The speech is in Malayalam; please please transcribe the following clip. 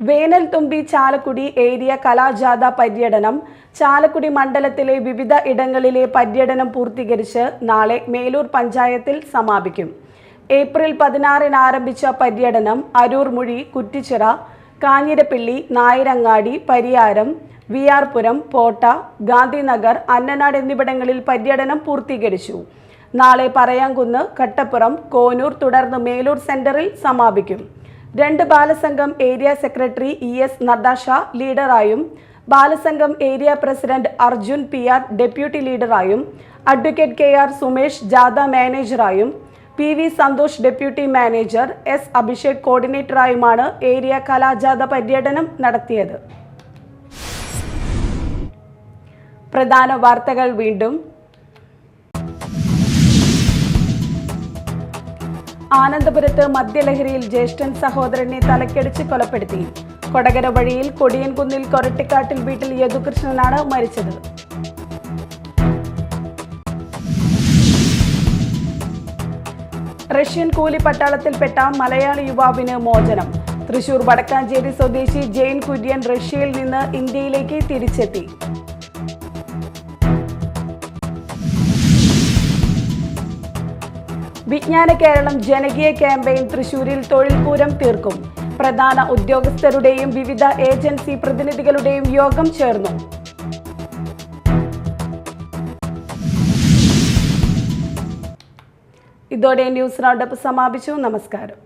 വേനൽ തുമ്പി ചാലക്കുടി ഏരിയ കലാജാഥ പര്യടനം ചാലക്കുടി മണ്ഡലത്തിലെ വിവിധ ഇടങ്ങളിലെ പര്യടനം പൂർത്തീകരിച്ച് നാളെ മേലൂർ പഞ്ചായത്തിൽ സമാപിക്കും. ഏപ്രിൽ 16 ആരംഭിച്ച പര്യടനം അരൂർ മുഴി, കുറ്റിച്ചിറ, കാഞ്ഞിരപ്പള്ളി, നായരങ്ങാടി, പരിയാരം, വിയാർപുരം, പോട്ട, ഗാന്ധിനഗർ, അന്നനാട് എന്നിവിടങ്ങളിൽ പര്യടനം പൂർത്തീകരിച്ചു. നാളെ പറയാങ്കുന്ന്, കട്ടപ്പുറം, കോനൂർ, തുടർന്ന് മേലൂർ സെന്ററിൽ സമാപിക്കും. 2 Balasangham area secretary ES Nadasha ലീഡറായും Balasangham area president Arjun PR deputy ലീഡറായും അഡ്വക്കേറ്റ് KR സുമേഷ് ജാഥ മാനേജറായും PV Santhosh deputy manager, S Abhishek കോർഡിനേറ്ററായുമാണ് ഏരിയ കലാജാഥ പര്യടനം നടത്തിയത്. പ്രധാന വാർത്തകൾ വീണ്ടും. ആനന്ദപുരത്ത് മദ്യലഹരിയിൽ ജ്യേഷ്ഠൻ സഹോദരനെ തലക്കടിച്ച് കൊലപ്പെടുത്തി. കൊടകര വഴിയിൽ കൊടിയൻകുന്നിൽ കൊരട്ടിക്കാട്ടിൽ വീട്ടിൽ യദുകൃഷ്ണനാണ് മരിച്ചത്. റഷ്യൻ കൂലി പട്ടാളത്തിൽപ്പെട്ട മലയാളി യുവാവിന് മോചനം. തൃശൂർ വടക്കാഞ്ചേരി സ്വദേശി ജെയിൻ കുര്യൻ റഷ്യയിൽ നിന്ന് ഇന്ത്യയിലേക്ക് തിരിച്ചെത്തി. വിജ്ഞാന കേരളം ജനകീയ ക്യാമ്പയിൻ തൃശൂരിൽ തൊഴിൽ പൂരം തീർക്കും. പ്രധാന ഉദ്യോഗസ്ഥരുടെയും വിവിധ ഏജൻസി പ്രതിനിധികളുടെയും യോഗം ചേർന്നു. ഇതോടെ ന്യൂസ് റൗണ്ടപ്പ് സമാപിച്ചു. നമസ്കാരം.